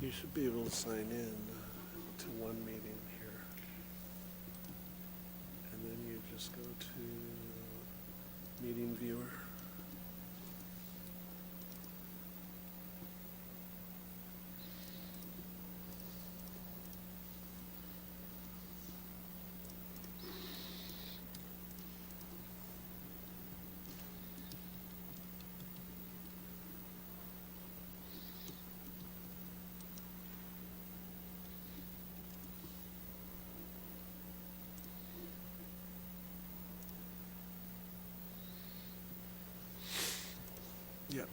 You should be able to sign in to one meeting here. And then you just go to meeting viewer. Yep.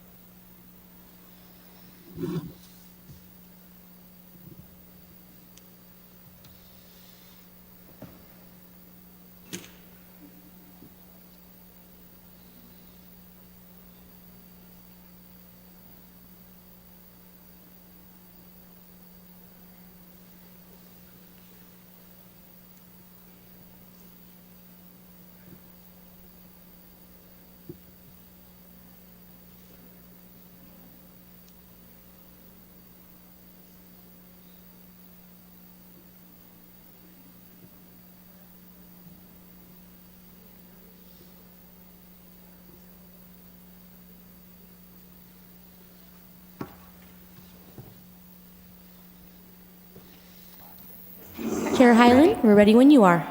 Chair Hyland, we're ready when you are.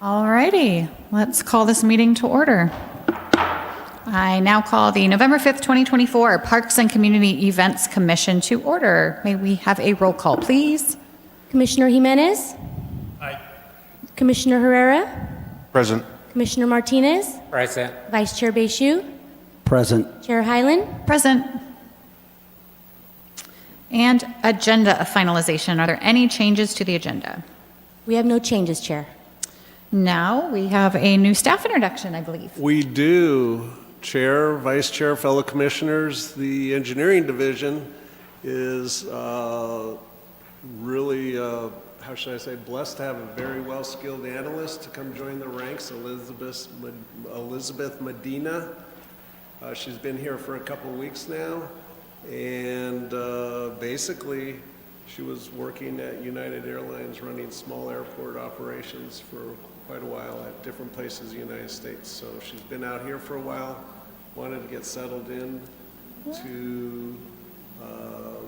All righty, let's call this meeting to order. I now call the November 5th, 2024 Parks and Community Events Commission to order. May we have a roll call, please? Commissioner Jimenez? Aye. Commissioner Herrera? Present. Commissioner Martinez? Present. Vice Chair Bayshue? Present. Chair Hyland? Present. And agenda finalization. Are there any changes to the agenda? We have no changes, Chair. Now we have a new staff introduction, I believe. We do. Chair, Vice Chair, fellow commissioners, the engineering division is really, how should I say, blessed to have a very well-skilled analyst to come join the ranks, Elizabeth Medina. She's been here for a couple of weeks now, and basically, she was working at United Airlines running small airport operations for quite a while at different places in the United States. So she's been out here for a while, wanted to get settled in to,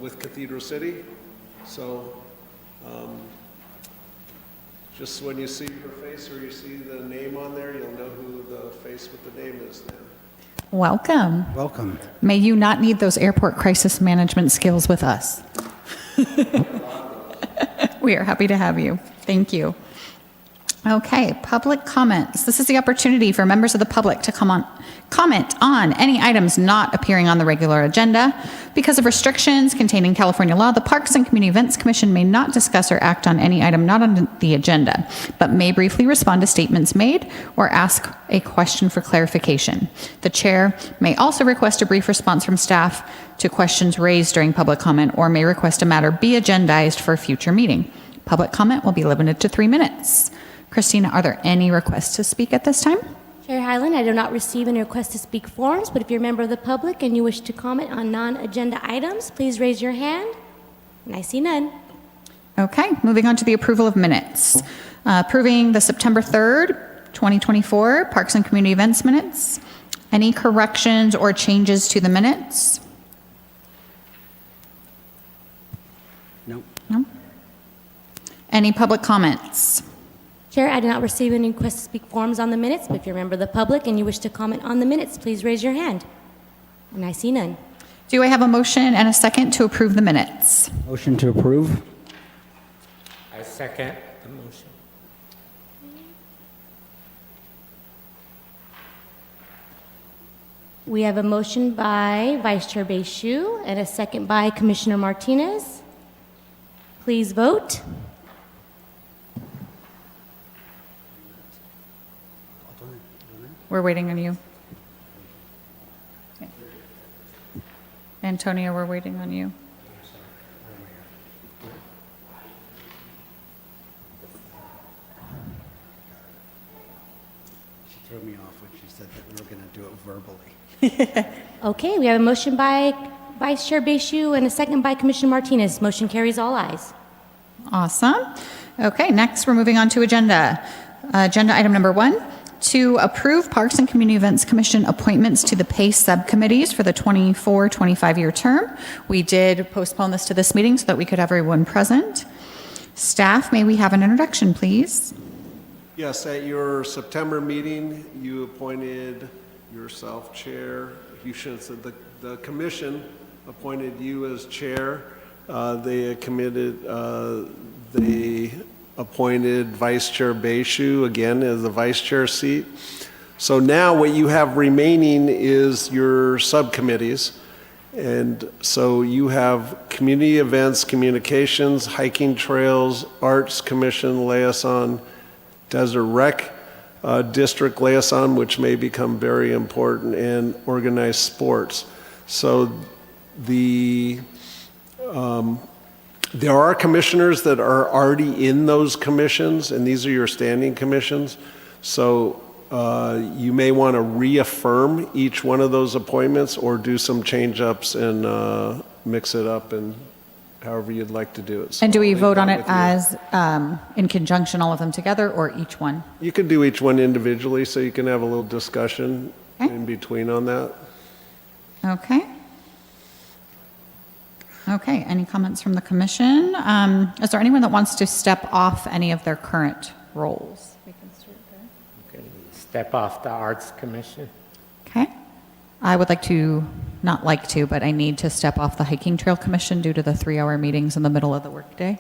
with Cathedral City. So just when you see her face or you see the name on there, you'll know who the face with the name is now. Welcome. Welcome. May you not need those airport crisis management skills with us. We are happy to have you. Thank you. Okay, public comments. This is the opportunity for members of the public to comment on any items not appearing on the regular agenda. Because of restrictions contained in California law, the Parks and Community Events Commission may not discuss or act on any item not on the agenda, but may briefly respond to statements made or ask a question for clarification. The chair may also request a brief response from staff to questions raised during public comment or may request a matter be agendized for a future meeting. Public comment will be limited to 3 minutes. Christina, are there any requests to speak at this time? Chair Hyland, I do not receive any request to speak forms, but if you're a member of the public and you wish to comment on non-agenda items, please raise your hand. And I see none. Okay, moving on to the approval of minutes. Approving the September 3rd, 2024 Parks and Community Events minutes. Any corrections or changes to the minutes? No. No? Any public comments? Chair, I do not receive any request to speak forms on the minutes, but if you're a member of the public and you wish to comment on the minutes, please raise your hand. And I see none. Do I have a motion and a second to approve the minutes? Motion to approve? I second the motion. We have a motion by Vice Chair Bayshue and a second by Commissioner Martinez. Please vote. We're waiting on you. Okay. Antonio, we're waiting on you. She threw me off when she said that we were going to do it verbally. Okay, we have a motion by Vice Chair Bayshue and a second by Commissioner Martinez. Motion carries all ayes. Awesome. Okay, next we're moving on to agenda. Agenda item number 1, to approve Parks and Community Events Commission appointments to the PACE subcommittees for the 24-25 year term. We did postpone this to this meeting so that we could have everyone present. Staff, may we have an introduction, please? Yes, at your September meeting, you appointed yourself chair. You should have said the commission appointed you as chair. They appointed Vice Chair Bayshue again as the vice chair seat. So now what you have remaining is your subcommittees. And so you have community events, communications, hiking trails, arts commission liaison, desert rec district liaison, which may become very important, and organized sports. So there are commissioners that are already in those commissions, and these are your standing commissions. So you may want to reaffirm each one of those appointments or do some change-ups and mix it up and however you'd like to do it. So And do we I'll leave vote that on it with you. as in conjunction, all of them together, or each one? You can do each one individually, so you can have a little discussion Okay. in between on that. Okay. Okay, any comments from the commission? Is there anyone that wants to step off any of their current roles? We can start there. You can step off the Arts Commission. Okay. I would like to, not like to, but I need to step off the Hiking Trail Commission due to the 3-hour meetings in the middle of the workday.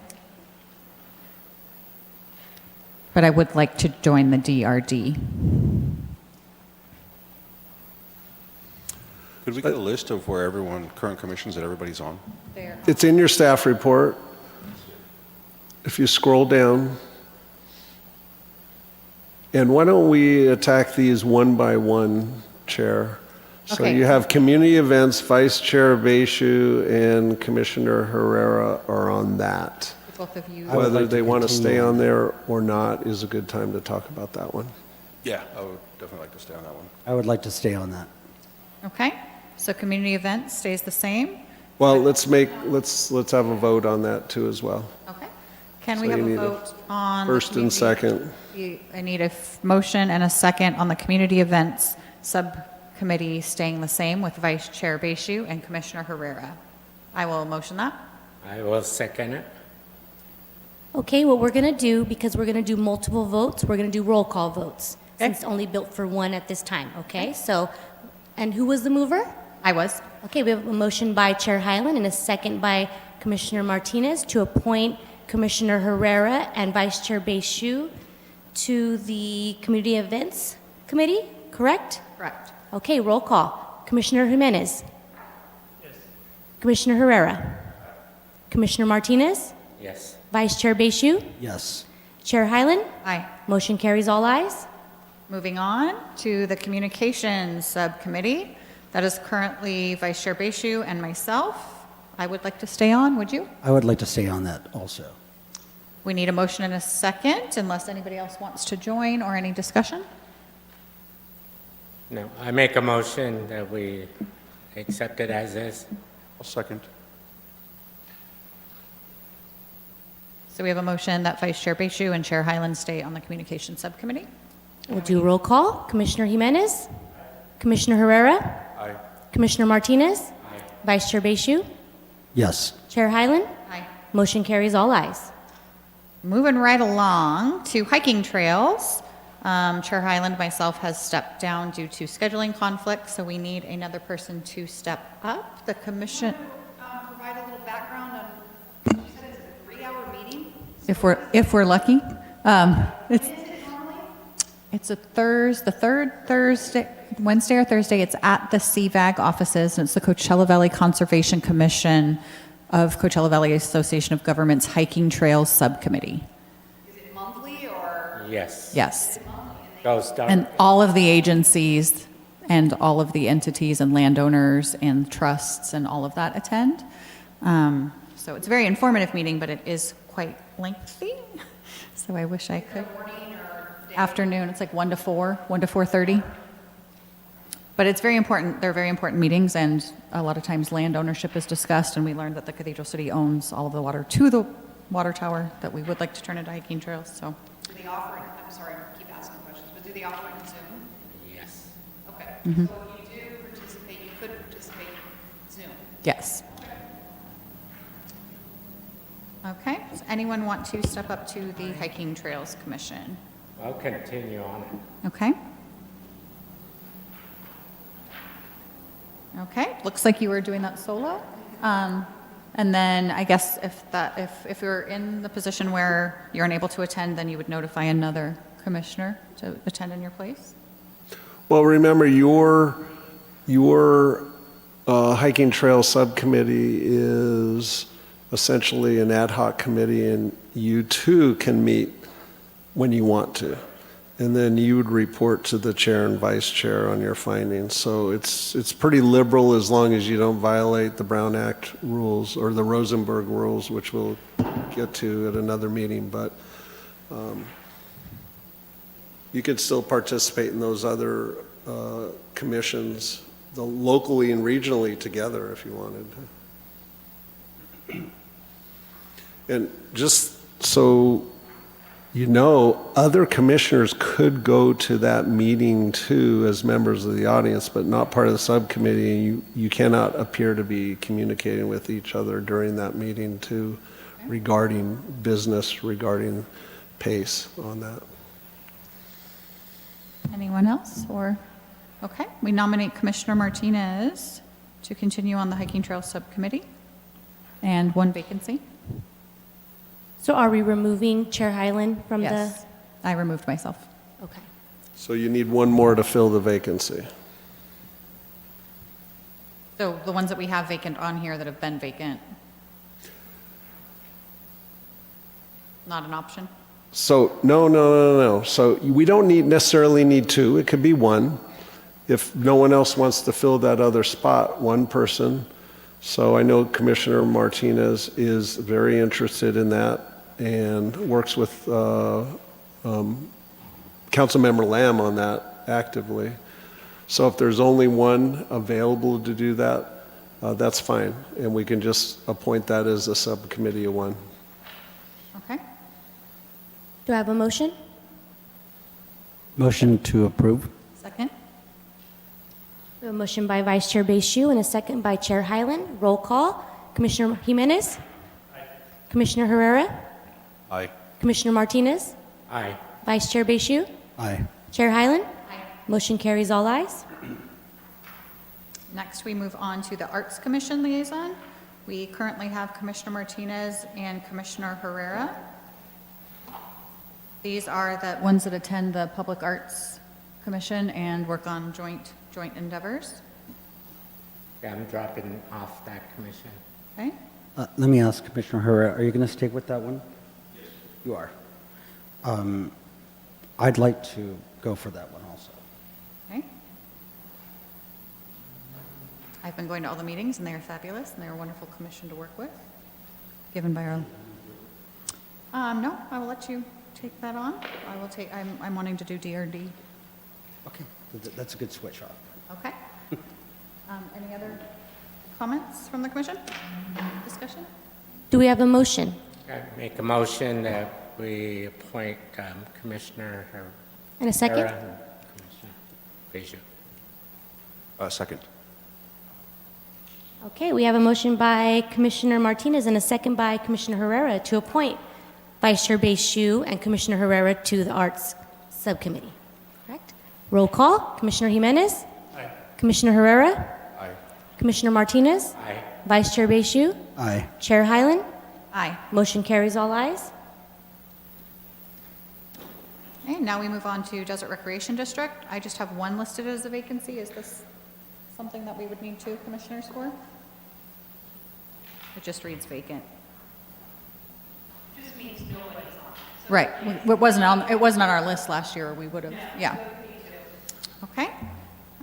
But I would like to join the DRD. Could we get a list of where current commissions that everybody's on? It's in your staff report. If you scroll down. And why don't we attack these one by one, Chair? So Okay. you have community events, Vice Chair Bayshue and Commissioner Herrera are on that. Both of you. I would Whether like to they want to continue stay on on there or not is a good time to talk about that one. Yeah, I would definitely like to stay on that one. I would like to stay on that. Okay, so community events stays the same. Well, let's have a vote on that too as well. Okay. Can we So have you a need a vote on? the First and community- second. I need a motion and a second on the community events subcommittee staying the same with Vice Chair Bayshue and Commissioner Herrera. I will motion that. I will second it. Okay, what we're going to do, because we're going to do multiple votes, we're going to do roll call votes, Okay. since it's only built for one at this time, okay? So, and who was the mover? I was. Okay, we have a motion by Chair Hyland and a second by Commissioner Martinez to appoint Commissioner Herrera and Vice Chair Bayshue to the Community Events Committee, correct? Correct. Okay, roll call. Commissioner Jimenez? Yes. Commissioner Herrera? Commissioner Martinez? Yes. Vice Chair Bayshue? Yes. Chair Hyland? Aye. Motion carries all ayes. Moving on to the communications subcommittee. That is currently Vice Chair Bayshue and myself. I would like to stay on, would you? I would like to stay on that also. We need a motion and a second, unless anybody else wants to join or any discussion. No, I make a motion that we accept it as is. I'll second. So we have a motion that Vice Chair Bayshue and Chair Hyland stay on the communications subcommittee. We'll do roll call. Commissioner Jimenez? Commissioner Herrera? Aye. Commissioner Martinez? Vice Chair Bayshue? Yes. Chair Hyland? Aye. Motion carries all ayes. Moving right along to hiking trails. Chair Hyland, myself, has stepped down due to scheduling conflicts, so we need another person to step up. The commission, Provide a little background on, you said it's a 3-hour meeting? if we're lucky, it's the third Thursday, Wednesday or Thursday. It's at the CVAG offices, and it's the Coachella Valley Conservation Commission of Coachella Valley Association of Governments Hiking Trails Subcommittee. Is it monthly or? Yes. Yes. Goes down. And all of the agencies and all of the entities and landowners and trusts and all of that attend. So it's a very informative meeting, but it is quite lengthy. So I wish I could. Afternoon, it's like 1 to 4, 1 to 4:30. But it's very important, they're very important meetings, and a lot of times land ownership is discussed, and we learned that the Cathedral City owns all of the water to the water tower that we would like to turn into hiking trails, so. Do they offer it, I'm sorry, I keep asking questions, but do they offer it in Zoom? Yes. Okay. Mm-hmm. So if you do participate, you could participate in Zoom. Yes. Okay, does anyone want to step up to the Hiking Trails Commission? I'll continue on it. Okay. Okay, looks like you were doing that solo. And then I guess if you're in the position where you're unable to attend, then you would notify another commissioner to attend in your place? Well, remember, your hiking trail subcommittee is essentially an ad hoc committee, and you too can meet when you want to. And then you would report to the chair and vice chair on your findings. So it's pretty liberal as long as you don't violate the Brown Act rules or the Rosenberg rules, which we'll get to at another meeting. But you could still participate in those other commissions, locally and regionally together if you wanted. And just so you know, other commissioners could go to that meeting too as members of the audience, but not part of the subcommittee. You cannot appear to be communicating with each other during that meeting too, regarding business, regarding pace on that. Anyone else, or, okay, we nominate Commissioner Martinez to continue on the Hiking Trail Subcommittee, and one vacancy. So are we removing Chair Hyland from Yes, I removed myself. the? Okay. So you need one more to fill the vacancy. So the ones that we have vacant on here that have been vacant, not an option? So, no. So we don't necessarily need two. It could be one. If no one else wants to fill that other spot, one person. So I know Commissioner Martinez is very interested in that and works with Councilmember Lamb on that actively. So if there's only one available to do that, that's fine. And we can just appoint that as a subcommittee of one. Okay, Do I have a motion? Motion to approve? second? We have a motion by Vice Chair Bayshue and a second by Chair Hyland. Roll call. Commissioner Jimenez? Aye. Commissioner Herrera? Aye. Commissioner Martinez? Aye. Vice Chair Bayshue? Aye. Chair Hyland? Aye. Motion carries all ayes. Next, we move on to the Arts Commission liaison. We currently have Commissioner Martinez and Commissioner Herrera. These are the ones that attend the Public Arts Commission and work on joint endeavors. Yeah, I'm dropping off that commission. Okay, Let me ask Commissioner Herrera, are you going to stick with that one? Yes. You are. I'd like to go for that one also. okay. I've been going to all the meetings, and they are fabulous, and they're a wonderful commission to work with, given by our... No, I will let you take that on. I'm wanting to do DRD. Okay, that's a good switch off. Okay. Any other comments from the commission? Discussion? Do we have a motion? I make a motion that we appoint Commissioner And a second? Herrera and Commissioner Bayshue. Second. Okay, we have a motion by Commissioner Martinez and a second by Commissioner Herrera to appoint Vice Chair Bayshue and Commissioner Herrera to the Arts Subcommittee. Correct? Roll call. Commissioner Jimenez? Aye. Commissioner Herrera? Aye. Commissioner Martinez? Aye. Vice Chair Bayshue? Aye. Chair Hyland? Aye. Motion carries all ayes. Okay, now we move on to Desert Recreation District. I just have one listed as a vacancy. Is this something that we would need two commissioners for? It just reads vacant. Just means nobody's on. Right, it wasn't on our list last year, or we would have, yeah. Okay,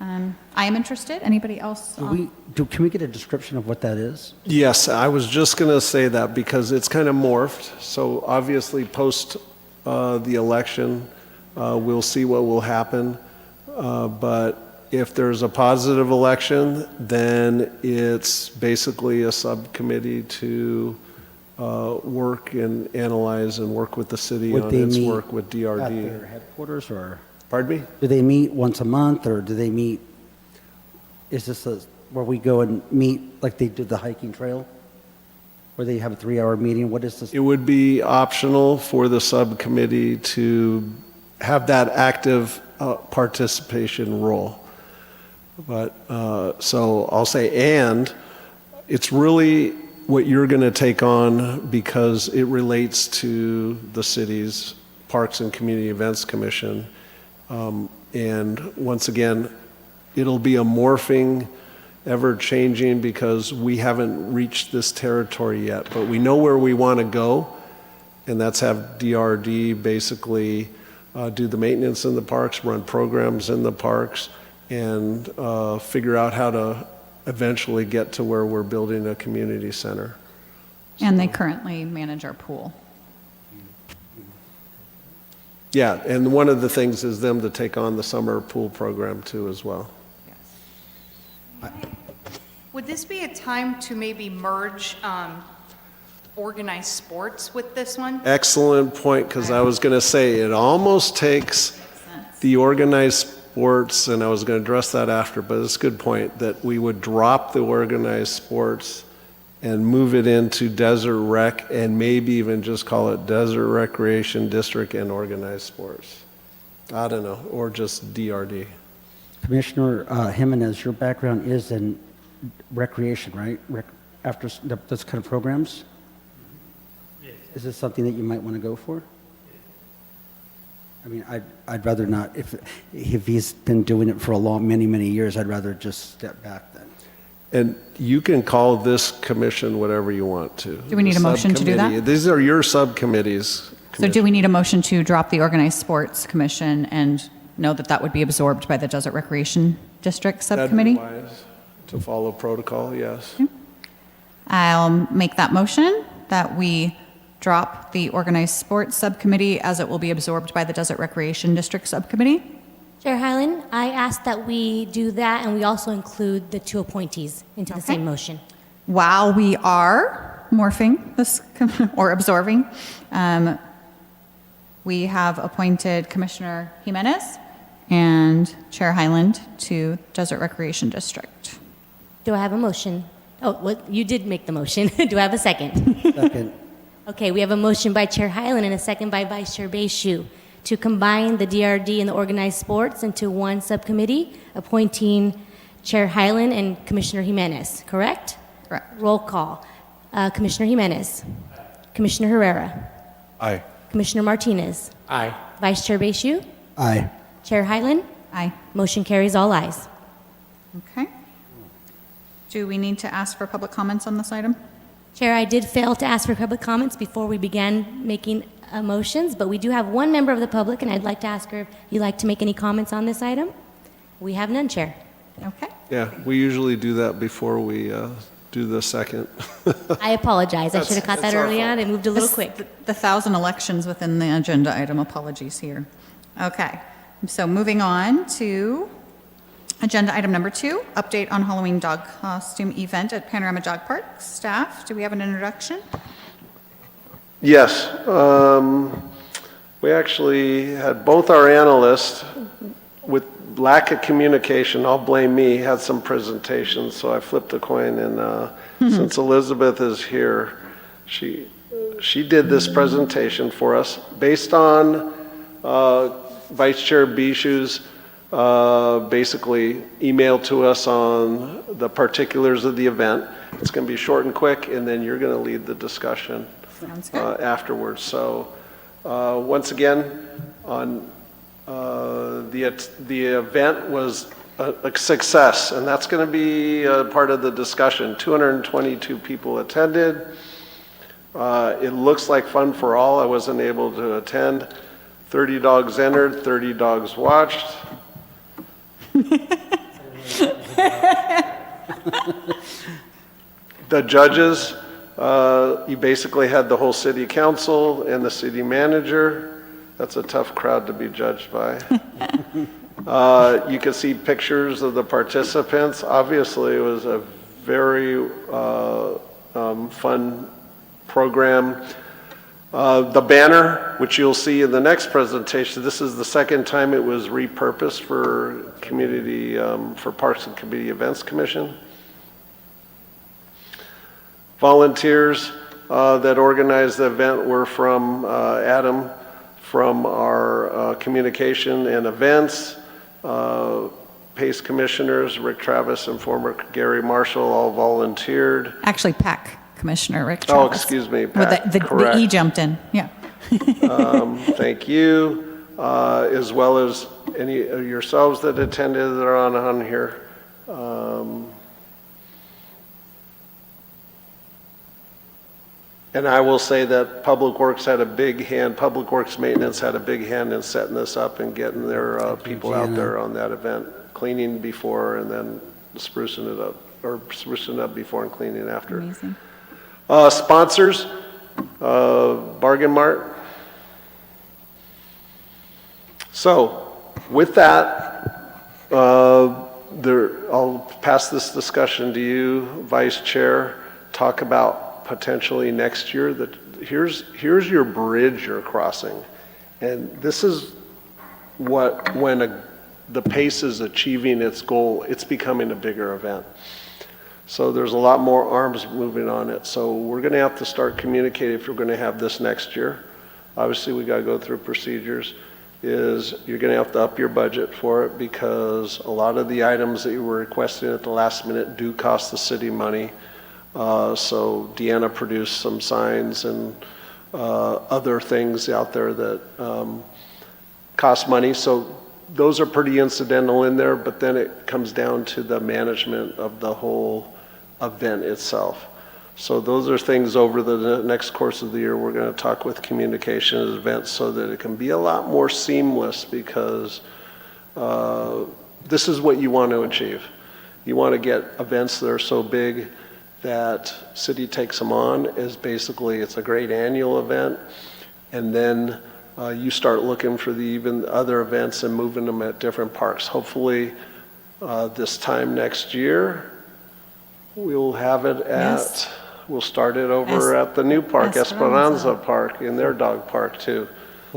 I am interested. Anybody else? Can we get a description of what that is? Yes, I was just going to say that because it's kind of morphed. So obviously, post the election, we'll see what will happen. But if there's a positive election, then it's basically a subcommittee to work and analyze and work with the city Would on they its meet work with At DRD. their headquarters, or Pardon me? do they meet once a month, or do they meet, is this where we go and meet like they did the hiking trail? Where they have a 3-hour meeting? What is this? It would be optional for the subcommittee to have that active participation role. But, so I'll say, and it's really what you're going to take on because it relates to the city's Parks and Community Events Commission. And once again, it'll be a morphing, ever-changing because we haven't reached this territory yet, but we know where we want to go, and that's have DRD basically do the maintenance in the parks, run programs in the parks, and figure out how to eventually get to where we're building a community center. And they currently manage our pool. Yeah, and one of the things is them to take on the summer pool program too as well. Would this be a time to maybe merge organized sports with this one? Excellent point, because I was going to say, it almost takes the organized sports, and I was going to address that after, but it's a good point, that we would drop the organized sports and move it into Desert Rec, and maybe even just call it Desert Recreation District and Organized Sports. I don't know, or just DRD. Commissioner Jimenez, your background is in recreation, right? After those kind of programs? Yes. Is this something that you might want to go for? I mean, I'd rather not. If he's been doing it for many, many years, I'd rather just step back then. And you can call this commission whatever you want to. Do we need a motion to do that? Subcommittee. These are your subcommittees. So do we need a motion to drop the Organized Sports Commission and know that that would be absorbed by the Desert Recreation District Subcommittee? That'd be wise to follow protocol, yes. I'll make that motion that we drop the Organized Sports Subcommittee as it will be absorbed by the Desert Recreation District Subcommittee. Chair Hyland, I ask that we do that and we also include the 2 appointees into the same motion. While we are morphing this or absorbing, we have appointed Commissioner Jimenez and Chair Hyland to Desert Recreation District. Do I have a motion? Oh, well, you did make the motion. Do I have a second? Second. Okay, we have a motion by Chair Hyland and a second by Vice Chair Bayshu to combine the DRD and the organized sports into one subcommittee, appointing Chair Hyland and Commissioner Jimenez, correct? Correct. Roll call. Commissioner Jimenez. Commissioner Herrera. Aye. Commissioner Martinez. Aye. Vice Chair Bayshu. Aye. Chair Hyland. Aye. Motion carries all ayes. Okay. Do we need to ask for public comments on this item? Chair, I did fail to ask for public comments before we began making motions, but we do have one member of the public, and I'd like to ask her if you'd like to make any comments on this item. We have none, Chair. Okay. Yeah, we usually do that before we do the second. I apologize. I should have caught That's that our early on. fault. It moved a little quick. The 1,000 elections within the agenda item, apologies here. Okay, so moving on to agenda item number 2, update on Halloween dog costume event at Panorama Dog Park. Staff, do we have an introduction? Yes, we actually had both our analysts, with lack of communication, I'll blame me, had some presentations, so I flipped a coin, and since Elizabeth is here, she did this presentation for us based on Vice Chair Bishu's basically email to us on the particulars of the event. It's going to be short and quick, and then you're going to lead the discussion Sounds good. afterwards. So once again, on the event was a success, and that's going to be part of the discussion. 222 people attended. It looks like fun for all. I wasn't able to attend. 30 dogs entered, 30 dogs watched. The judges, you basically had the whole city council and the city manager. That's a tough crowd to be judged by. You can see pictures of the participants. Obviously, it was a very fun program. The banner, which you'll see in the next presentation, this is the second time it was repurposed for for Parks and Community Events Commission. Volunteers that organized the event were from Adam, from our communication and events, PACE commissioners, Rick Travis and former Gary Marshall, all volunteered. Actually, PAC Commissioner Rick Oh, Travis. excuse me, Well, PAC, the correct. E jumped in, yeah. Thank you, as well as any of yourselves that attended that are on here. And I will say that Public Works had a big hand, Public Works Maintenance had a big hand in setting this up and getting their people out there on that event, cleaning before and then sprucing it up, or sprucing up before and cleaning after. Amazing. Sponsors, Bargain Mart. So with that, I'll pass this discussion to you, Vice Chair. Talk about potentially next year that here's your bridge you're crossing. And this is what, when the PACE is achieving its goal, it's becoming a bigger event. So there's a lot more arms moving on it. So we're going to have to start communicating if we're going to have this next year. Obviously, we got to go through procedures. Is you're going to have to up your budget for it because a lot of the items that you were requesting at the last minute do cost the city money. So Deanna produced some signs and other things out there that cost money. So those are pretty incidental in there, but then it comes down to the management of the whole event itself. So those are things over the next course of the year we're going to talk with communications events so that it can be a lot more seamless because this is what you want to achieve. You want to get events that are so big that city takes them on as basically it's a great annual event, and then you start looking for the even other events and moving them at different parks. Hopefully this time next year we'll have it at, Yes. we'll start it over at the new park, Esperanza. Esperanza Park, in their dog park too.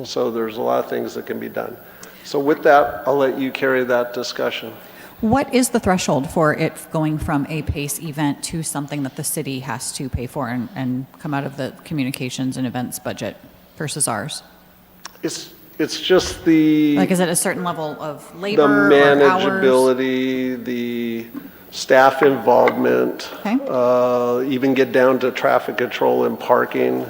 So there's a lot of things that can be done. So with that, I'll let you carry that discussion. What is the threshold for it going from a PACE event to something that the city has to pay for and come out of the communications and events budget versus ours? It's just the Like, is it a certain level of the labor or hours? manageability, the staff involvement, Okay. even get down to traffic control and parking.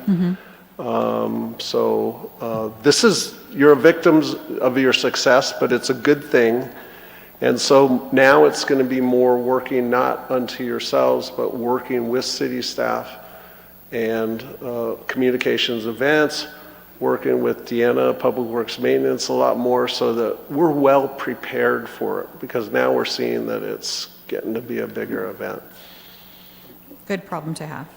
This is, you're victims of your success, but it's a good thing. And so now it's going to be more working not unto yourselves, but working with city staff and communications events, working with Deanna, Public Works Maintenance a lot more so that we're well prepared for it because now we're seeing that it's getting to be a bigger event. Good problem to have.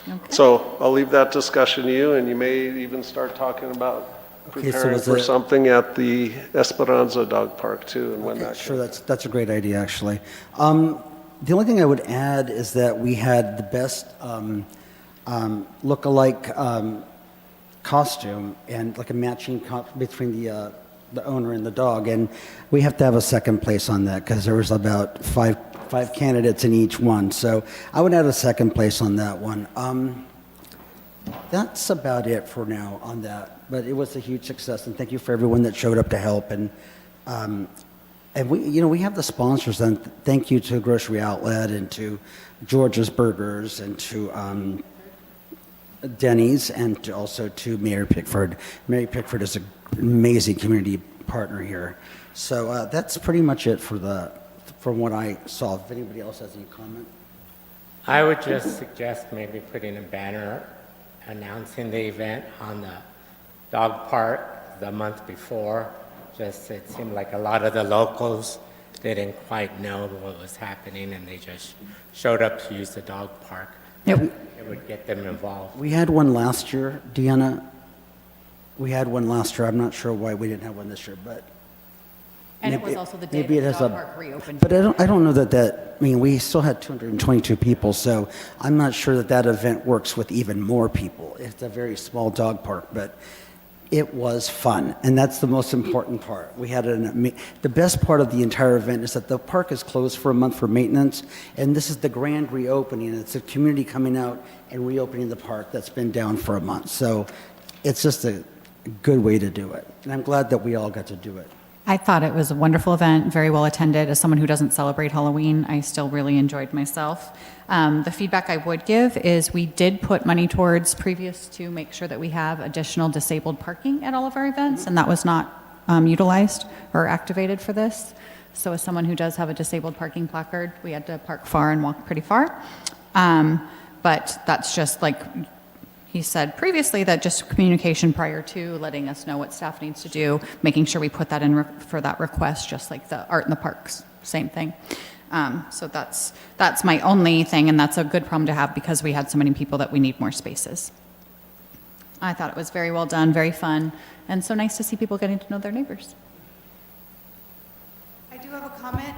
Okay. So I'll leave that discussion to you and you may even start talking about Okay, so preparing was for it- something at the Esperanza Dog Park too and when that Sure, can. that's a great idea, actually. The only thing I would add is that we had the best look-alike costume and like a matching between the owner and the dog, and we have to have a second place on that because there was about five candidates in each one. So I would add a second place on that one. That's about it for now on that, but it was a huge success, and thank you for everyone that showed up to help. And we have the sponsors, and thank you to Grocery Outlet and to George's Burgers and to Denny's and also to Mayor Pickford. Mary Pickford is an amazing community partner here. So that's pretty much it from what I saw. If anybody else has any comment. I would just suggest maybe putting a banner announcing the event on the dog park the month before. Just, it seemed like a lot of the locals didn't quite know what was happening and they just showed up to use the dog park. Yep. It would get them involved. We had one last year, Deanna. We had one last year. I'm not sure why we didn't have one this year, but And it Maybe- was also the day maybe that it the has dog a- park reopened. But I don't know that, I mean, we still had 222 people, so I'm not sure that that event works with even more people. It's a very small dog park, but it was fun, and that's the most important part. We had the best part of the entire event is that the park is closed for a month for maintenance, and this is the grand reopening. It's the community coming out and reopening the park that's been down for a month. So it's just a good way to do it, and I'm glad that we all got to do it. I thought it was a wonderful event, very well attended. As someone who doesn't celebrate Halloween, I still really enjoyed myself. The feedback I would give is we did put money towards previous to make sure that we have additional disabled parking at all of our events, and that was not utilized or activated for this. So as someone who does have a disabled parking placard, we had to park far and walk pretty far. But that's just like he said previously, that just communication prior to letting us know what staff needs to do, making sure we put that in for that request, just like the art in the parks, same thing. So that's my only thing, and that's a good problem to have because we had so many people that we need more spaces. I thought it was very well done, very fun, and so nice to see people getting to know their neighbors. I do have a comment.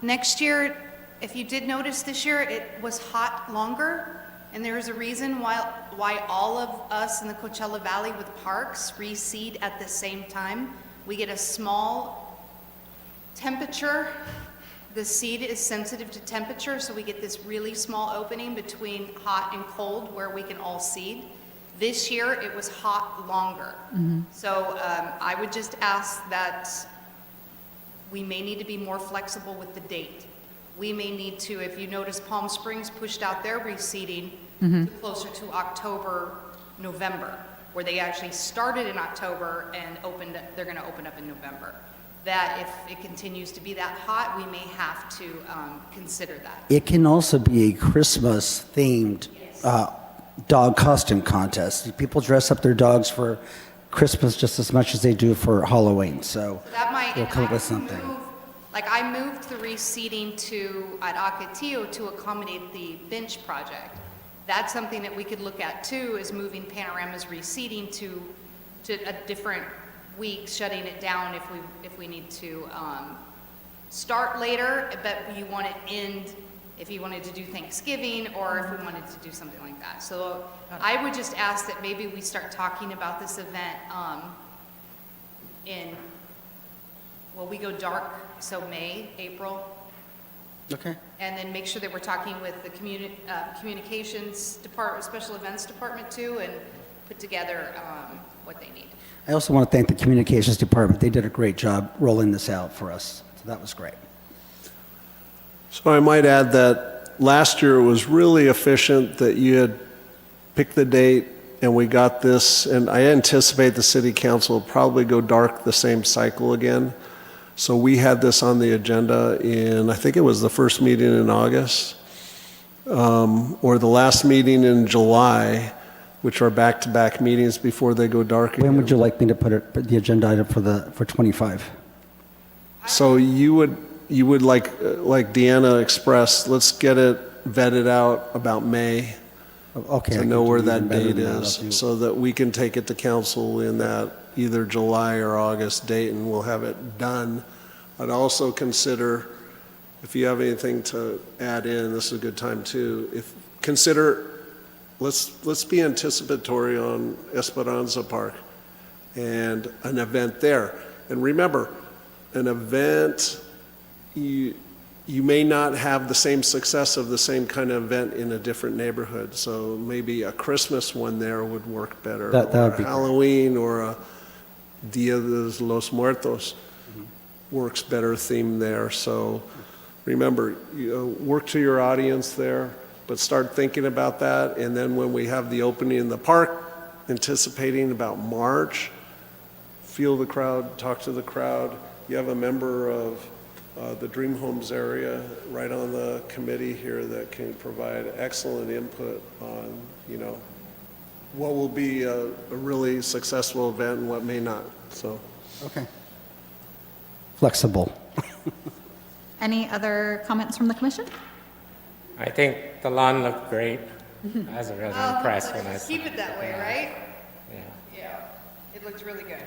Next year, if you did notice this year, it was hot longer, and there is a reason why all of us in the Coachella Valley with parks reseed at the same time. We get a small temperature. The seed is sensitive to temperature, so we get this really small opening between hot and cold where we can all seed. This year, it was hot longer. So I would just ask that we may need to be more flexible with the date. We may need to, if you notice Palm Springs pushed out their reseeding to closer to October, November, where they actually started in October and they're gonna open up in November. That if it continues to be that hot, we may have to consider that. It can also be a Christmas-themed dog costume contest. People dress up their dogs for Christmas just as much as they do for Halloween, so That might, we'll and come up I with something. I moved the reseeding at Ocotillo to accommodate the bench project. That's something that we could look at too, is moving Panorama's reseeding to a different week, shutting it down if we need to start later, but you want to end if you wanted to do Thanksgiving or if we wanted to do something like that. So I would just ask that maybe we start talking about this event we go dark, so May, April, Okay. and then make sure that we're talking with the communications department, special events department too, and put together what they need. I also want to thank the communications department. They did a great job rolling this out for us, so that was great. So I might add that last year it was really efficient that you had picked the date and we got this, and I anticipate the city council will probably go dark the same cycle again. So we had this on the agenda I think it was the first meeting in August, or the last meeting in July, which are back-to-back meetings before they go dark again. When would you like me to put the agenda item for 25? So you would like Deanna expressed, let's get it vetted out about May Okay. I to can know do where even that better date than that. is, I'll do- so that we can take it to council in that either July or August date, and we'll have it done. I'd also consider, if you have anything to add in, this is a good time too, let's be anticipatory on Esperanza Park and an event there. And remember, an event, you may not have the same success of the same kind of event in a different neighborhood. So maybe a Christmas one there would work better. That would or be great. Halloween or a Dia de los Muertos works better theme there. So remember, work to your audience there, but start thinking about that. And then when we have the opening in the park, anticipating about March, feel the crowd, talk to the crowd. You have a member of the Dream Homes area right on the committee here that can provide excellent input on, what will be a really successful event and what may not. So, Okay. Flexible. Any other comments from the commission? I think the lawn looked great. I was really impressed when I Let's saw keep it that way, right? Yeah. Yeah, it looked really good.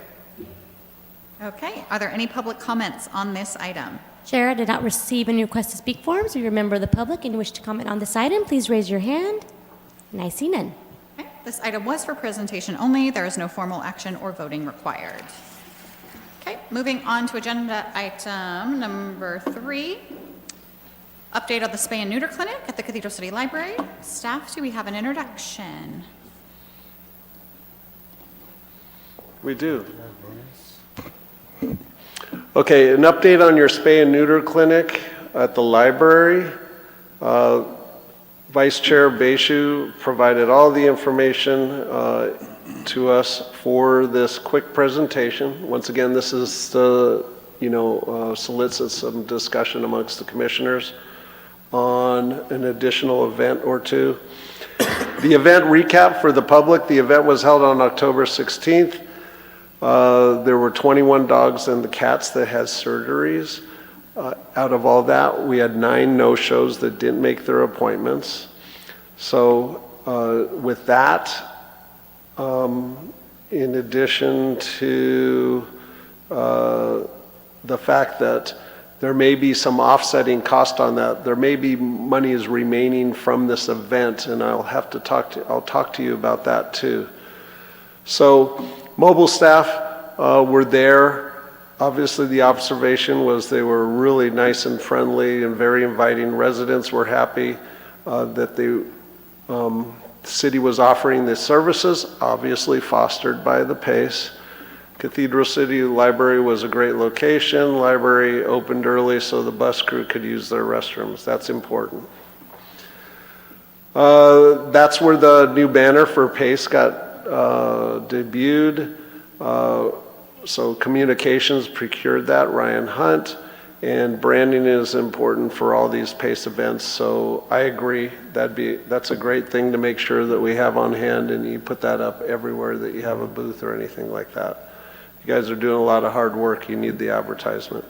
Okay, are there any public comments on this item? Chair, I did not receive any request to speak forms. If you're a member of the public and you wish to comment on this item, please raise your hand. And I see none. Okay, this item was for presentation only. There is no formal action or voting required. Okay, moving on to agenda item number 3. Update on the spay and neuter clinic at the Cathedral City Library. Staff, do we have an introduction? We do. Okay, an update on your spay and neuter clinic at the library. Vice Chair Baishu provided all the information to us for this quick presentation. Once again, this is to, solicit some discussion amongst the commissioners on an additional event or two. The event recap for the public, the event was held on October 16th. There were 21 dogs and the cats that had surgeries. Out of all that, we had 9 no-shows that didn't make their appointments. So with that, in addition to the fact that there may be some offsetting cost on that, there may be money is remaining from this event, and I'll talk to you about that too. So mobile staff were there. Obviously, the observation was they were really nice and friendly and very inviting. Residents were happy that the city was offering the services, obviously fostered by the PACE. Cathedral City Library was a great location. Library opened early so the bus crew could use their restrooms. That's important. That's where the new banner for PACE got debuted. So communications procured that, Ryan Hunt, and branding is important for all these PACE events. So I agree, that's a great thing to make sure that we have on hand, and you put that up everywhere that you have a booth or anything like that. You guys are doing a lot of hard work. You need the advertisement.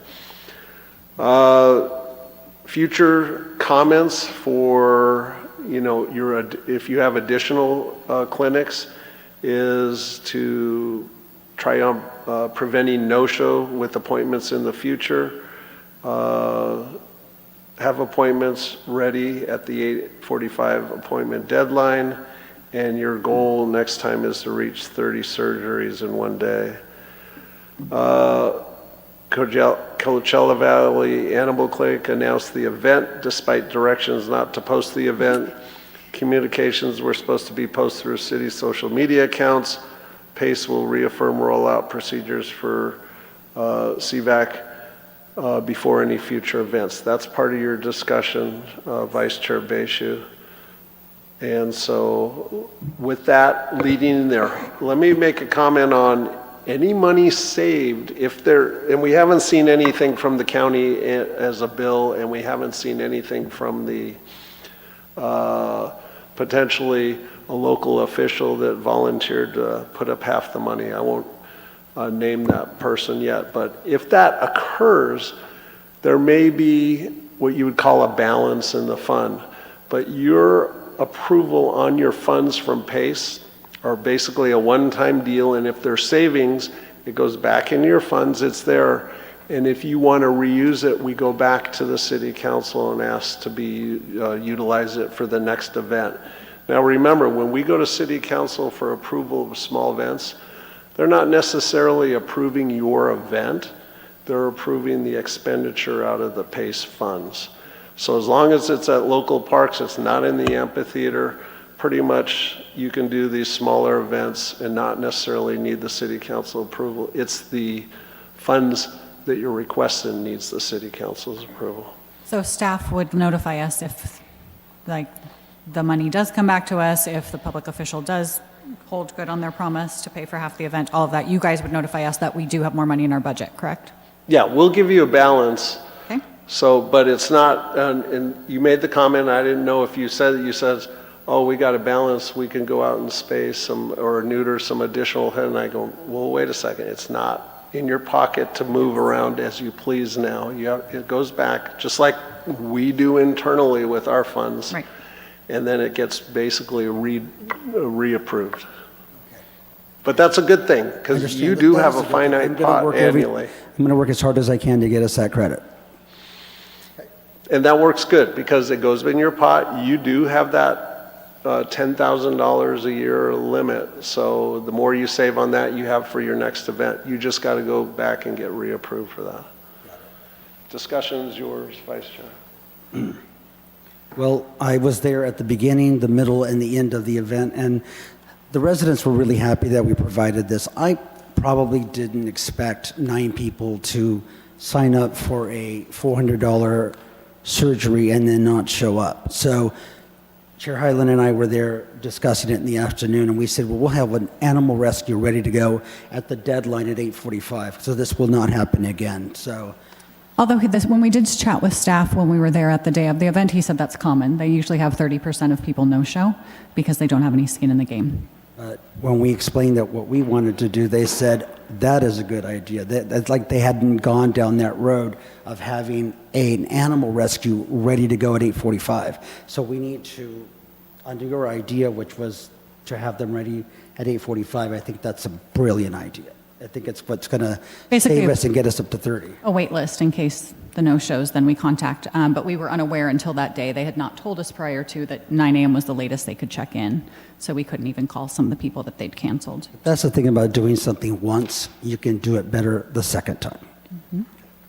Future comments for, if you have additional clinics, is to try on preventing no-show with appointments in the future. Have appointments ready at the 8:45 appointment deadline, and your goal next time is to reach 30 surgeries in one day. Coachella Valley Animal Clinic announced the event despite directions not to post the event. Communications were supposed to be posted through city social media accounts. PACE will reaffirm rollout procedures for CVAC before any future events. That's part of your discussion, Vice Chair Baishu. And so with that leading in there, let me make a comment on any money saved, and we haven't seen anything from the county as a bill, and we haven't seen anything from the potentially a local official that volunteered to put up half the money. I won't name that person yet, but if that occurs, there may be what you would call a balance in the fund. But your approval on your funds from PACE are basically a one-time deal, and if there's savings, it goes back into your funds, it's there. And if you want to reuse it, we go back to the city council and ask to be utilize it for the next event. Now remember, when we go to city council for approval of small events, they're not necessarily approving your event, they're approving the expenditure out of the PACE funds. So as long as it's at local parks, it's not in the amphitheater, pretty much you can do these smaller events and not necessarily need the city council approval. It's the funds that you're requesting needs the city council's approval. So staff would notify us if, the money does come back to us, if the public official does hold good on their promise to pay for half the event, all of that, you guys would notify us that we do have more money in our budget, correct? Yeah, we'll give you a balance. Okay. So, but it's not, and you made the comment, I didn't know if you said, oh, we got a balance, we can go out and spay some, or neuter some additional head, and I go, well, wait a second, it's not in your pocket to move around as you please now. It goes back, just like we do internally with our funds. Right. And then it gets basically reapproved. But that's a good thing, because Understand you that do that have is a good thing. I'm finite gonna pot work annually. I'm going to work as hard as I can to get us that credit. And that works good, because it goes in your pot. You do have that $10,000 a year limit. So the more you save on that, you have for your next event. You just got to go back and get reapproved for that. Discussion is yours, Vice Chair. Well, I was there at the beginning, the middle, and the end of the event, and the residents were really happy that we provided this. I probably didn't expect 9 people to sign up for a $400 surgery and then not show up. So Chair Hyland and I were there discussing it in the afternoon, and we said, well, we'll have an animal rescue ready to go at the deadline at 8:45, so this will not happen again. So Although when we did chat with staff when we were there at the day of the event, he said that's common. They usually have 30% of people no-show because they don't have any skin in the game. But when we explained that what we wanted to do, they said, that is a good idea. That's like they hadn't gone down that road of having an animal rescue ready to go at 8:45. So we need to, under your idea, which was to have them ready at 8:45, I think that's a brilliant idea. I think it's what's going to Basically, save us and get us up to 30. A wait list in case the no-shows, then we contact. But we were unaware until that day. They had not told us prior to that 9 a.m. was the latest they could check in. So we couldn't even call some of the people that they'd canceled. That's the thing about doing something once. You can do it better the second time.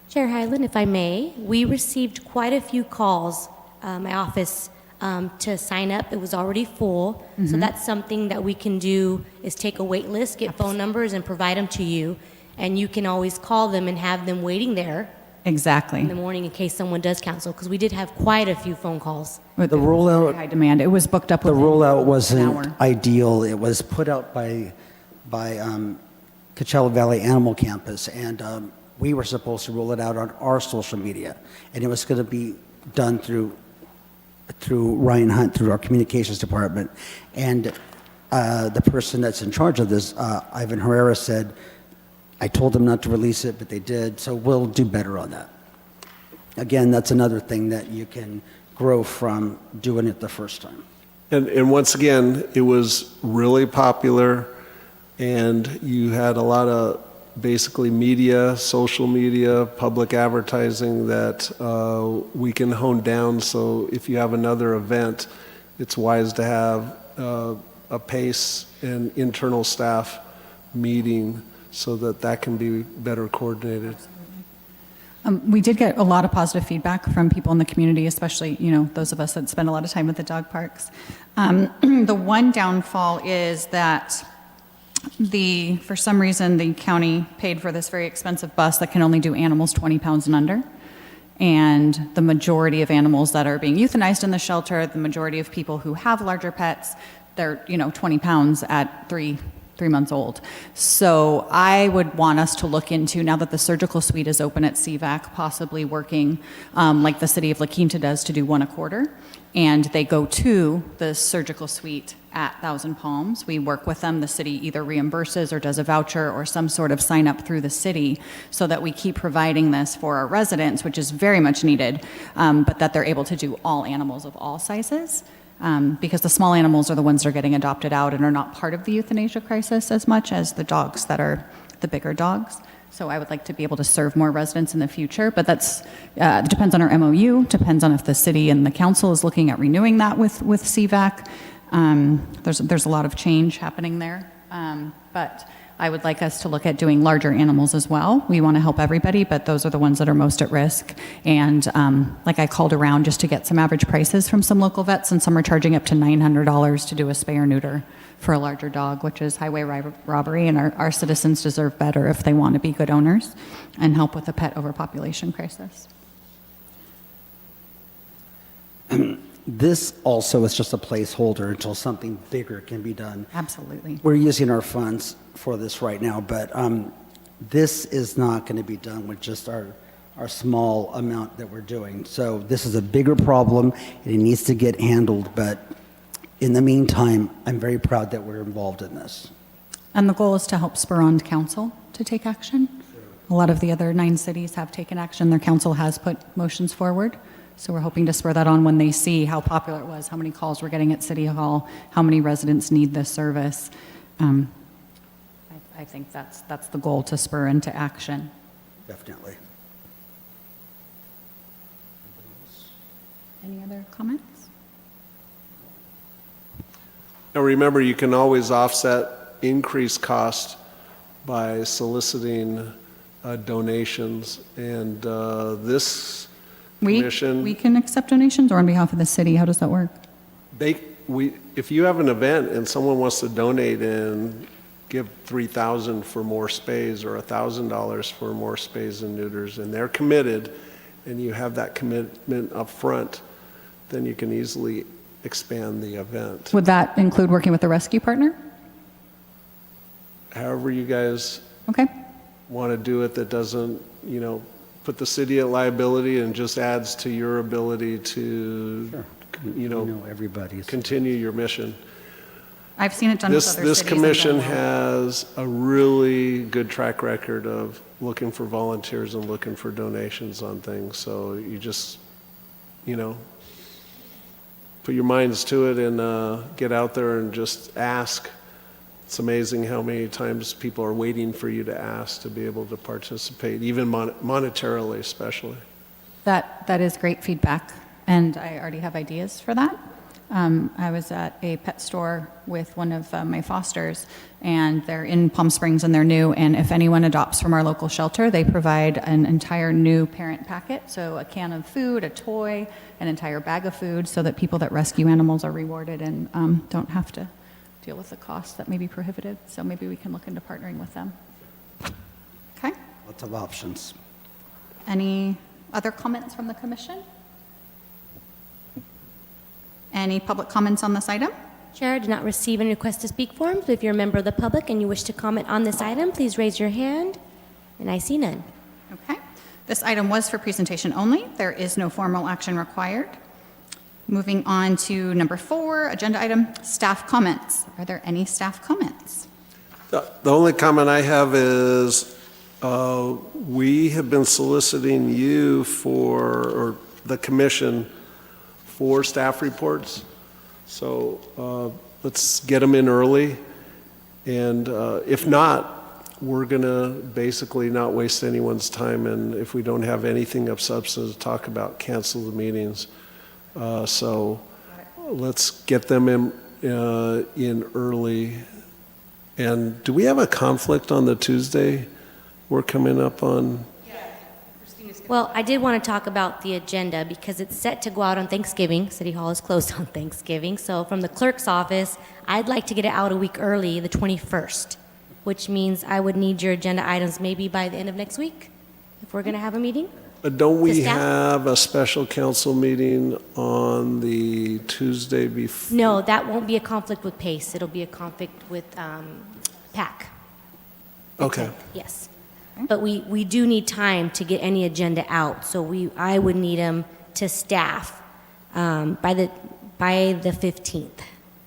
Chair Hyland, if I may, we received quite a few calls, my office, to sign up. It was already full. So that's something that we can do, is take a wait list, get phone numbers, and provide them to you. And you can always call them and have them waiting there Exactly. in the morning in case someone does cancel, because we did have quite a few phone calls. With The rollout- high demand. It was booked up The within rollout an wasn't hour. ideal. It was put out by Coachella Valley Animal Campus, and we were supposed to roll it out on our social media, and it was going to be done through Ryan Hunt, through our communications department. And the person that's in charge of this, Ivan Herrera, said, I told them not to release it, but they did, so we'll do better on that. Again, that's another thing that you can grow from doing it the first time. And once again, it was really popular, and you had a lot of basically media, social media, public advertising that we can hone down. So if you have another event, it's wise to have a PACE and internal staff meeting so that that can be better coordinated. We did get a lot of positive feedback from people in the community, especially, those of us that spend a lot of time at the dog parks. The one downfall is that for some reason, the county paid for this very expensive bus that can only do animals 20 pounds and under. And the majority of animals that are being euthanized in the shelter, the majority of people who have larger pets, they're, 20 pounds at 3 months old. So I would want us to look into, now that the surgical suite is open at CVAC, possibly working like the city of La Quinta does, to do 1 a quarter. And they go to the surgical suite at Thousand Palms. We work with them. The city either reimburses or does a voucher or some sort of sign up through the city so that we keep providing this for our residents, which is very much needed, but that they're able to do all animals of all sizes. Because the small animals are the ones that are getting adopted out and are not part of the euthanasia crisis as much as the dogs that are the bigger dogs. So I would like to be able to serve more residents in the future, but that's depends on our MOU, depends on if the city and the council is looking at renewing that with CVAC. There's a lot of change happening there, but I would like us to look at doing larger animals as well. We want to help everybody, but those are the ones that are most at risk. And I called around just to get some average prices from some local vets, and some are charging up to $900 to do a spay or neuter for a larger dog, which is highway robbery, and our citizens deserve better if they want to be good owners and help with the pet overpopulation crisis. This also is just a placeholder until something bigger can be done. Absolutely. We're using our funds for this right now, but this is not going to be done with just our small amount that we're doing. So this is a bigger problem, and it needs to get handled, but in the meantime, I'm very proud that we're involved in this. And the goal is to help spur on council to take action. A lot of the other 9 cities have taken action. Their council has put motions forward. So we're hoping to spur that on when they see how popular it was, how many calls we're getting at City Hall, how many residents need this service. I think that's the goal, to spur into action. Definitely. Any other comments? Now remember, you can always offset increased cost by soliciting donations, and this We commission, can accept donations, or on behalf of the city, how does that work? if you have an event and someone wants to donate and give $3,000 for more spays or $1,000 for more spays and neuters, and they're committed, and you have that commitment up front, then you can easily expand the event. Would that include working with a rescue partner? However you guys Okay, want to do it, that doesn't, put the city at liability and just adds to your ability to, Everybody's. continue your mission. I've seen it done with This, other this cities. and commission done well. has a really good track record of looking for volunteers and looking for donations on things, so you just, put your minds to it and get out there and just ask. It's amazing how many times people are waiting for you to ask to be able to participate, even monetarily especially. That is great feedback, and I already have ideas for that. I was at a pet store with one of my fosters, and they're in Palm Springs and they're new, and if anyone adopts from our local shelter, they provide an entire new parent packet, so a can of food, a toy, an entire bag of food, so that people that rescue animals are rewarded and don't have to deal with the costs that may be prohibitive. So maybe we can look into partnering with them. Okay? Lots of options. Any other comments from the commission? Any public comments on this item? Chair, I did not receive any request to speak forms. If you're a member of the public and you wish to comment on this item, please raise your hand, and I see none. Okay. This item was for presentation only. There is no formal action required. Moving on to number 4, agenda item, staff comments. Are there any staff comments? The only comment I have is, we have been soliciting you or the commission for staff reports. So let's get them in early. And if not, we're going to basically not waste anyone's time. And if we don't have anything of substance to talk about, cancel the meetings. So let's get them in early. And do we have a conflict on the Tuesday we're coming up on? Well, I did want to talk about the agenda because it's set to go out on Thanksgiving. City Hall is closed on Thanksgiving. So from the clerk's office, I'd like to get it out a week early, the 21st, which means I would need your agenda items maybe by the end of next week if we're going to have a meeting. But don't To we staff? have a special council meeting on the Tuesday before? No, that won't be a conflict with PACE. It'll be a conflict with PAC. Okay. Yes. But we do need time to get any agenda out, so I would need them to staff by the 15th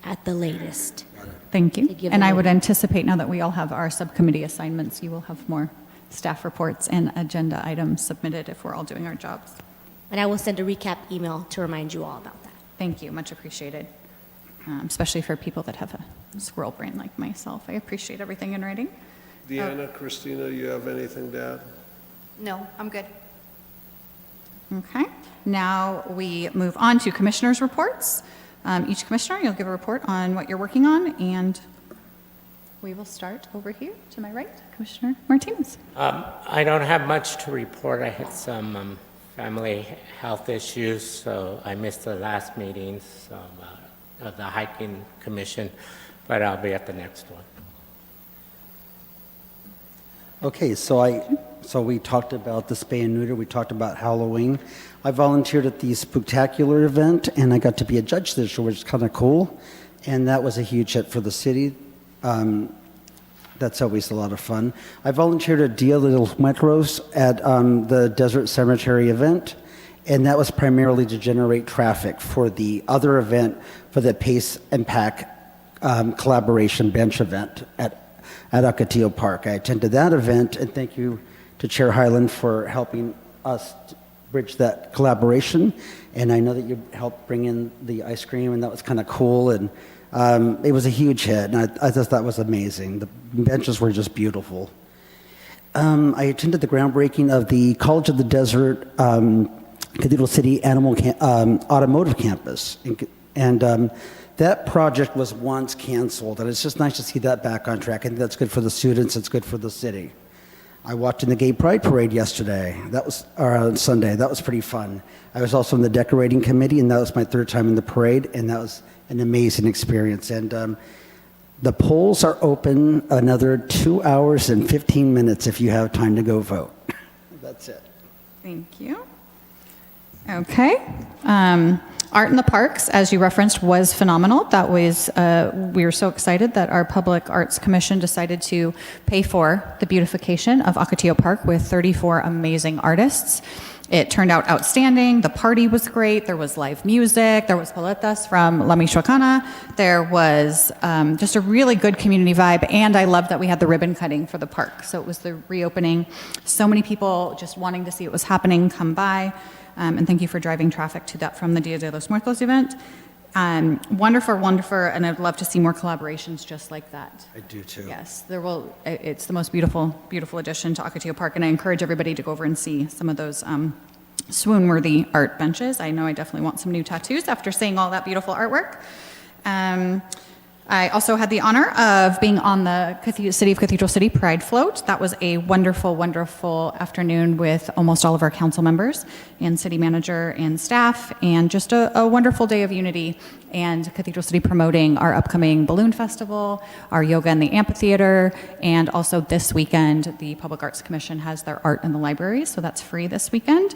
at the latest. Thank you. To give And them I a- would anticipate, now that we all have our subcommittee assignments, you will have more staff reports and agenda items submitted if we're all doing our jobs. And I will send a recap email to remind you all about that. Thank you, much appreciated, especially for people that have a squirrel brain like myself. I appreciate everything in writing. Deanna, Christina, you have anything to add? No, I'm good. Okay, now we move on to commissioners' reports. Each commissioner, you'll give a report on what you're working on, and we will start over here to my right, Commissioner Martinez. I don't have much to report. I had some family health issues, so I missed the last meetings of the hiking commission, but I'll be at the next one. Okay, so we talked about the spay and neuter, we talked about Halloween. I volunteered at the Spooktacular event, and I got to be a judge this year, which is kind of cool, and that was a huge hit for the city. That's always a lot of fun. I volunteered at Dia de los Muertos at the Desert Cemetery event, and that was primarily to generate traffic for the other event, for the Pace and Pack collaboration bench event at Ocotillo Park. I attended that event, and thank you to Chair Highland for helping us bridge that collaboration. And I know that you helped bring in the ice cream, and that was kind of cool. And It was a huge hit, and I thought that was amazing. The benches were just beautiful. I attended the groundbreaking of the College of the Desert Cathedral City Automotive Campus, and that project was once canceled, and it's just nice to see that back on track. I think that's good for the students. It's good for the city. I walked in the Gay Pride Parade yesterday. Or on Sunday. That was pretty fun. I was also in the decorating committee, and that was my third time in the parade, and that was an amazing experience. And the polls are open another 2 hours and 15 minutes if you have time to go vote. That's it. Thank you. Okay. Art in the Parks, as you referenced, was phenomenal. That was, we were so excited that our Public Arts Commission decided to pay for the beautification of Ocotillo Park with 34 amazing artists. It turned out outstanding. The party was great. There was live music. There was paletas from La Michoacana. There was just a really good community vibe. And I loved that we had the ribbon cutting for the park. So it was the reopening. So many people just wanting to see what was happening come by. And thank you for driving traffic to that from the Dia de los Muertos event. Wonderful, and I'd love to see more collaborations just like that. I do too. Yes, there will. It's the most beautiful, beautiful addition to Ocotillo Park, and I encourage everybody to go over and see some of those swoon-worthy art benches. I know I definitely want some new tattoos after seeing all that beautiful artwork. I also had the honor of being on the City of Cathedral City Pride Float. That was a wonderful, wonderful afternoon with almost all of our council members and city manager and staff, and just a wonderful day of unity and Cathedral City promoting our upcoming balloon festival, our yoga in the amphitheater, and also this weekend, the Public Arts Commission has their art in the library, so that's free this weekend.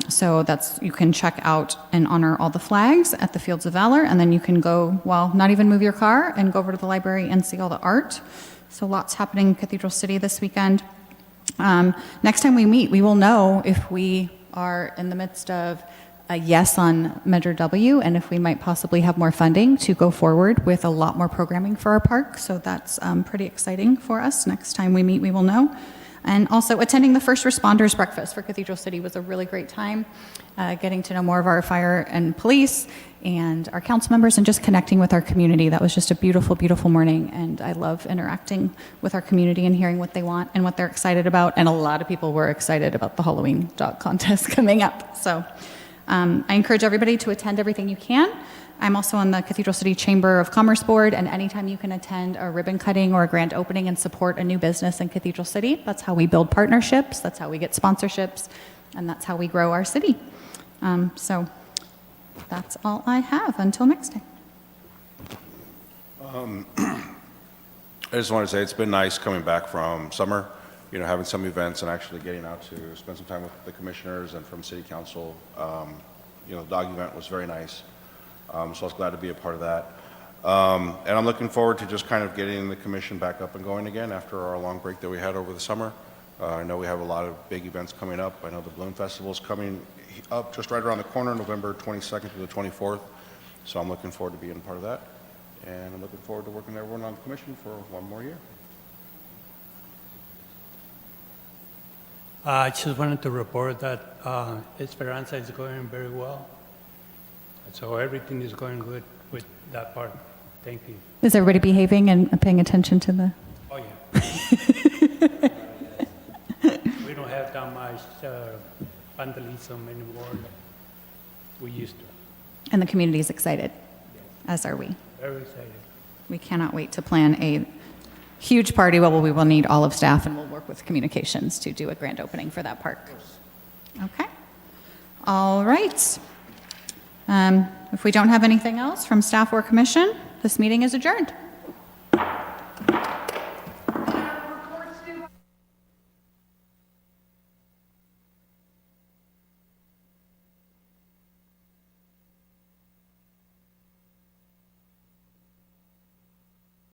So you can check out and honor all the flags at the Fields of Valor, and then you can go, well, not even move your car and go over to the library and see all the art. So lots happening in Cathedral City this weekend. Next time we meet, we will know if we are in the midst of a yes on Measure W, and if we might possibly have more funding to go forward with a lot more programming for our park. So that's pretty exciting for us. Next time we meet, we will know. And also attending the First Responders Breakfast for Cathedral City was a really great time, getting to know more of our fire and police and our council members and just connecting with our community. That was just a beautiful, beautiful morning, and I love interacting with our community and hearing what they want and what they're excited about. And a lot of people were excited about the Halloween dog contest coming up. So I encourage everybody to attend everything you can. I'm also on the Cathedral City Chamber of Commerce Board, and anytime you can attend a ribbon cutting or a grand opening and support a new business in Cathedral City, that's how we build partnerships, that's how we get sponsorships, and that's how we grow our city. So that's all I have. Until next time. I just want to say it's been nice coming back from summer, having some events and actually getting out to spend some time with the commissioners and from city council. The dog event was very nice. So I was glad to be a part of that. And I'm looking forward to just kind of getting the commission back up and going again after our long break that we had over the summer. I know we have a lot of big events coming up. I know the Balloon Festival is coming up just right around the corner, November 22nd to the 24th. So I'm looking forward to being a part of that. And I'm looking forward to working with everyone on the commission for one more year. I just wanted to report that Esperanza is going very well. So everything is going good with that part. Thank you. Is everybody behaving and paying attention to the... Oh, yeah. We don't have that much vandalism anymore like we used to. And the community is excited, as are we. Very excited. We cannot wait to plan a huge party. Well, we will need all of staff, and we'll work with communications to do a grand opening for that park. Okay. All right. If we don't have anything else from staff or commission, this meeting is adjourned.